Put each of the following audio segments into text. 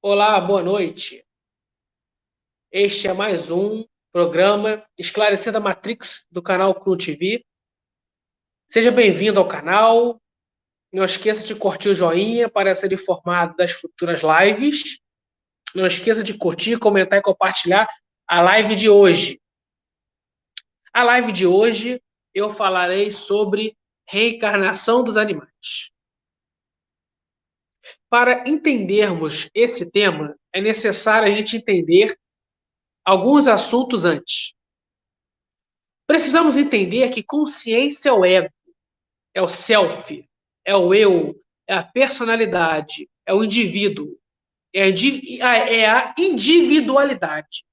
Olá, boa noite. Este é mais um programa Esclarecendo a Matrix do canal CRU TV. Seja bem-vindo ao canal. Não esqueça de curtir o joinha para ser informado das futuras lives. Não esqueça de curtir, comentar e compartilhar a live de hoje. A live de hoje eu falarei sobre reencarnação dos animais. Para entendermos esse tema, é necessário a gente entender alguns assuntos antes. Precisamos entender que consciência é o ego, é o self, é o eu, é a personalidade, é o indivíduo, é a individualidade.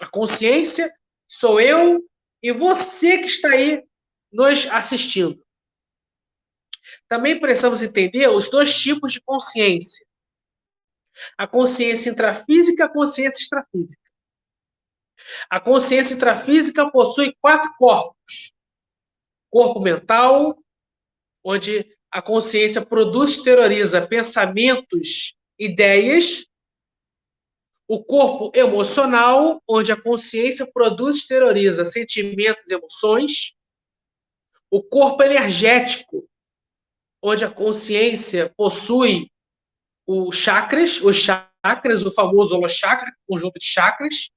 A consciência sou eu e você que está aí nos assistindo. Também precisamos entender os dois tipos de consciência. A consciência intrafísica e a consciência extrafísica. A consciência intrafísica possui 4 corpos. Corpo mental, onde a consciência produz e exterioriza pensamentos, ideias. O corpo emocional, onde a consciência produz e exterioriza sentimentos e emoções. O corpo energético, onde a consciência possui os chakras, o famoso holochakra, conjunto de chakras,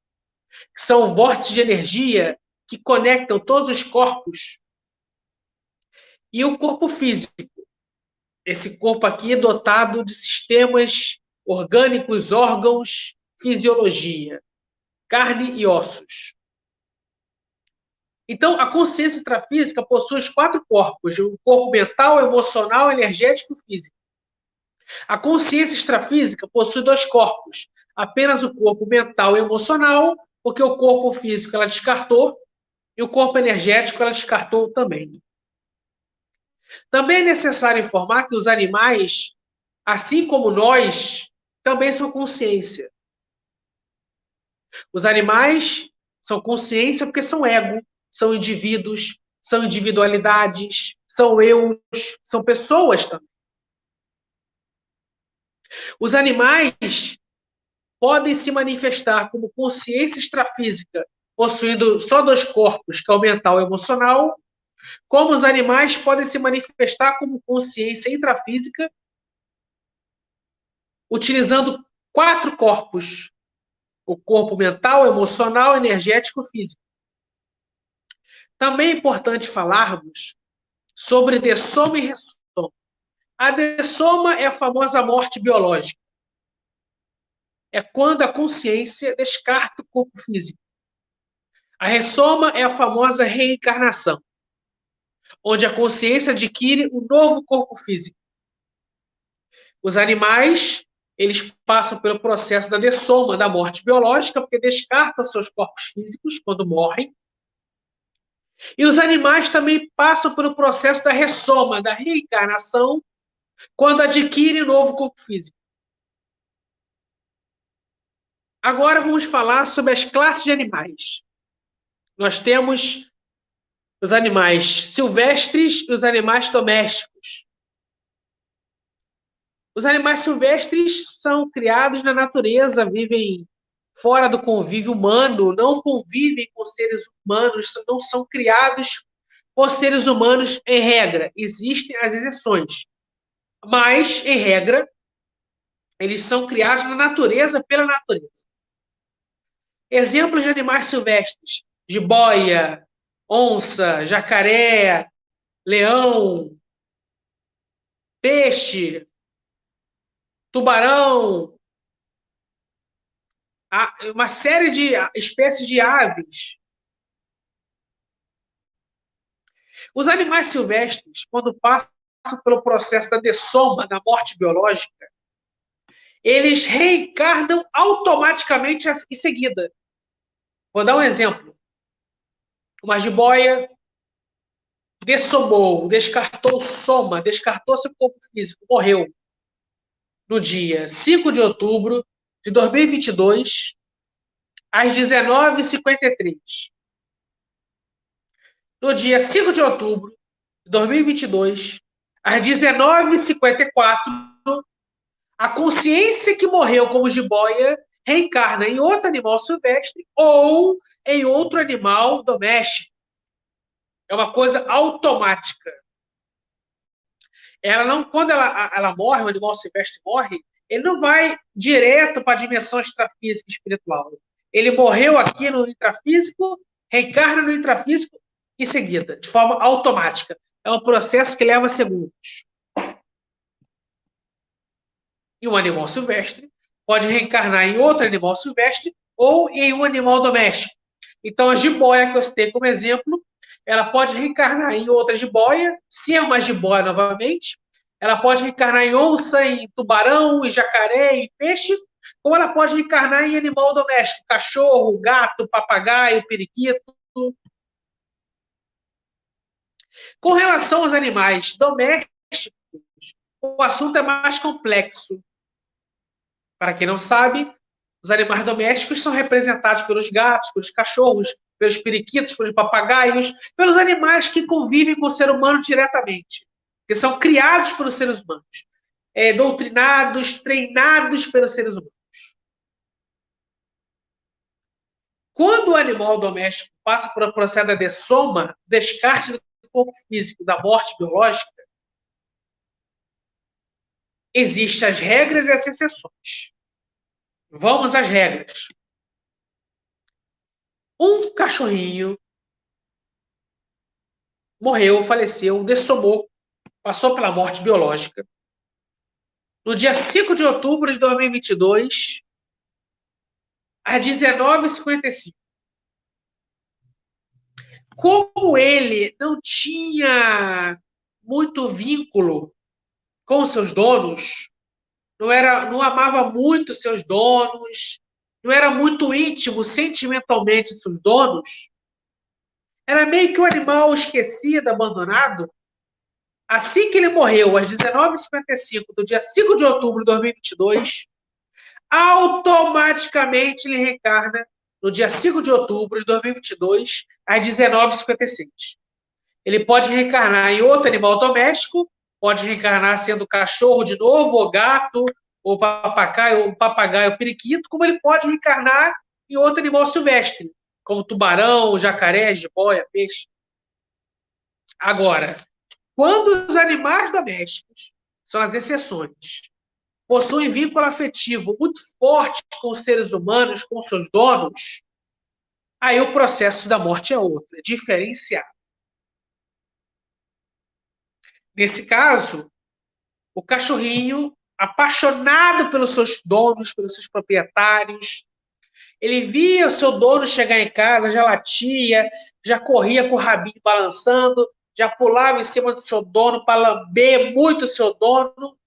que são vórtices de energia que conectam todos os corpos. E o corpo físico. Esse corpo aqui é dotado de sistemas orgânicos, órgãos, fisiologia, carne e ossos. Então, a consciência intrafísica possui os 4 corpos: o corpo mental, emocional, energético e físico. A consciência extrafísica possui 2 corpos: apenas o corpo mental e emocional, porque o corpo físico ela descartou, e o corpo energético ela descartou também. Também é necessário informar que os animais, assim como nós, também são consciência. Os animais são consciência porque são ego, são indivíduos, são individualidades, são eus, são pessoas também. Os animais podem se manifestar como consciência extrafísica, possuindo só 2 corpos, que é o mental e o emocional, como os animais podem se manifestar como consciência intrafísica, utilizando 4 corpos: o corpo mental, emocional, energético e físico. Também é importante falarmos sobre dessoma e ressoma. A dessoma é a famosa morte biológica. É quando a consciência descarta o corpo físico. A ressoma é a famosa reencarnação, onde a consciência adquire um novo corpo físico. Os animais, eles passam pelo processo da dessoma, da morte biológica, porque descartam seus corpos físicos quando morrem. E os animais também passam pelo processo da ressoma, da reencarnação, quando adquirem um novo corpo físico. Agora vamos falar sobre as classes de animais. Nós temos os animais silvestres e os animais domésticos. Os animais silvestres são criados na natureza, vivem fora do convívio humano, não convivem com seres humanos, não são criados por seres humanos em regra. Existem as exceções, mas, em regra, eles são criados na natureza, pela natureza. Exemplos de animais silvestres: jiboia, onça, jacaré, leão, peixe, tubarão, uma série de espécies de aves. Os animais silvestres, quando passam pelo processo da dessoma, da morte biológica, eles reencarnam automaticamente em seguida. Vou dar um exemplo. Uma jiboia dessomou, descartou soma, descartou seu corpo físico, morreu no dia 5 de outubro de 2022, às 19h53. No dia 5 de outubro de 2022, às 19h54, A consciência que morreu como jiboia reencarna em outro animal silvestre ou em outro animal doméstico. É uma coisa automática. Ela não, quando ela morre, o animal silvestre morre, ele não vai direto para a dimensão extrafísica e espiritual. Ele morreu aqui no intrafísico, reencarna no intrafísico em seguida, de forma automática. É um processo que leva segundos. E um animal silvestre pode reencarnar em outro animal silvestre ou em um animal doméstico. Então, a jiboia que eu citei como exemplo, ela pode reencarnar em outra jiboia, ser uma jiboia novamente. Ela pode reencarnar em onça, em tubarão, em jacaré, em peixe, ou ela pode reencarnar em animal doméstico, cachorro, gato, papagaio, periquito. Com relação aos animais domésticos, o assunto é mais complexo. Para quem não sabe, os animais domésticos são representados pelos gatos, pelos cachorros, pelos periquitos, pelos papagaios, pelos animais que convivem com o ser humano diretamente, que são criados pelos seres humanos, doutrinados, treinados pelos seres humanos. Quando o animal doméstico passa por um processo de dessoma, descarte do corpo físico, da morte biológica, existem as regras e as exceções. Vamos às regras. Um cachorrinho morreu, faleceu, dessomou, passou pela morte biológica. No dia 5 de outubro de 2022, às 19h55. Como ele não tinha muito vínculo com seus donos, não amava muito seus donos, não era muito íntimo sentimentalmente seus donos, era meio que um animal esquecido, abandonado. Assim que ele morreu, às 19h55 do dia 5 de outubro de 2022, automaticamente ele reencarna no dia 5 de outubro de 2022, às 19h56. Ele pode reencarnar em outro animal doméstico, pode reencarnar sendo cachorro de novo, ou gato, ou papagaio, ou periquito, como ele pode reencarnar em outro animal silvestre, como tubarão, jacaré, jiboia, peixe. Agora, quando os animais domésticos, são as exceções, possuem vínculo afetivo muito forte com os seres humanos, com seus donos, aí o processo da morte é outro, é diferenciado. Nesse caso, o cachorrinho, apaixonado pelos seus donos, pelos seus proprietários, ele via o seu dono chegar em casa, já latia, já corria com o rabinho balançando, já pulava em cima do seu dono para lamber muito o seu dono.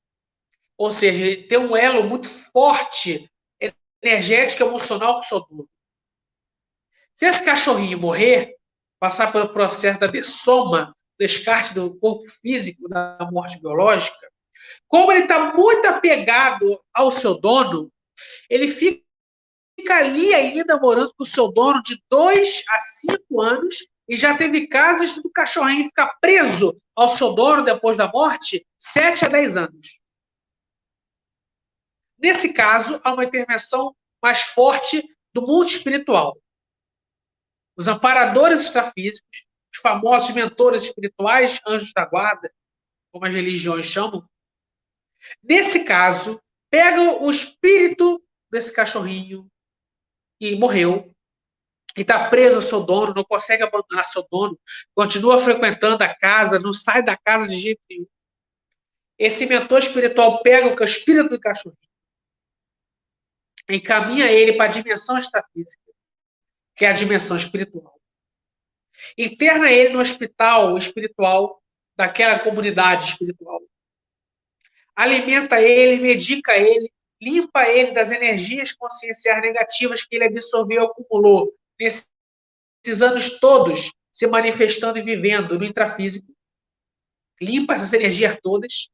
Ou seja, ele tem um elo muito forte, energético e emocional com o seu dono. Se esse cachorrinho morrer, passar pelo processo da dessoma, descarte do corpo físico, da morte biológica, como ele está muito apegado ao seu dono, ele fica ali ainda morando com o seu dono de 2 a 5 anos e já teve casos do cachorrinho ficar preso ao seu dono depois da morte 7 a 10 anos. Nesse caso, há uma intervenção mais forte do mundo espiritual. Os amparadores extrafísicos, os famosos mentores espirituais, anjos da guarda, como as religiões chamam, nesse caso, pegam o espírito desse cachorrinho que morreu e está preso ao seu dono, não consegue abandonar seu dono, continua frequentando a casa, não sai da casa de jeito nenhum. Esse mentor espiritual pega o espírito do cachorrinho, encaminha ele para a dimensão extrafísica, que é a dimensão espiritual. Interna ele no hospital espiritual daquela comunidade espiritual. Alimenta ele, medica ele, limpa ele das energias conscienciais negativas que ele absorveu e acumulou nesses anos todos se manifestando e vivendo no intrafísico. Limpa essas energias todas.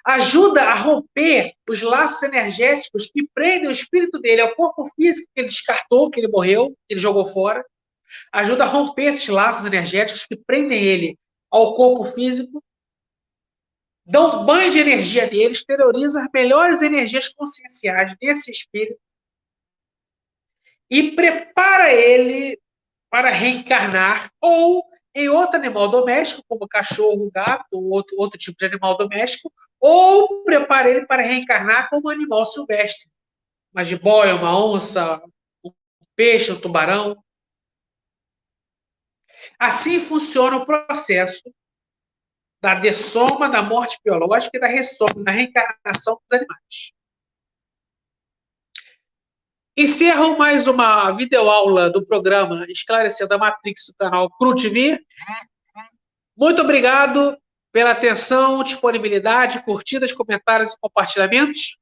Ajuda a romper os laços energéticos que prendem o espírito dele ao corpo físico que ele descartou, que ele morreu, que ele jogou fora. Ajuda a romper esses laços energéticos que prendem ele ao corpo físico. dão banho de energia nele, exterioriza as melhores energias conscienciais desse espírito e prepara ele para reencarnar ou em outro animal doméstico, como cachorro, gato ou outro tipo de animal doméstico, ou prepara ele para reencarnar como animal silvestre, uma jiboia, uma onça, um peixe, um tubarão. Assim funciona o processo da dessoma, da morte biológica e da ressoma, da reencarnação dos animais. Encerro mais uma videoaula do programa Esclarecendo a Matrix do canal Cru TV. Muito obrigado pela atenção, disponibilidade, curtidas, comentários e compartilhamentos.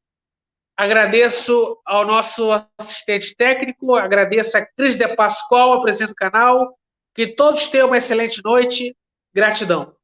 Agradeço ao nosso assistente técnico, agradeço a Cris de Pascoal, apresenta o canal. Que todos tenham uma excelente noite. Gratidão.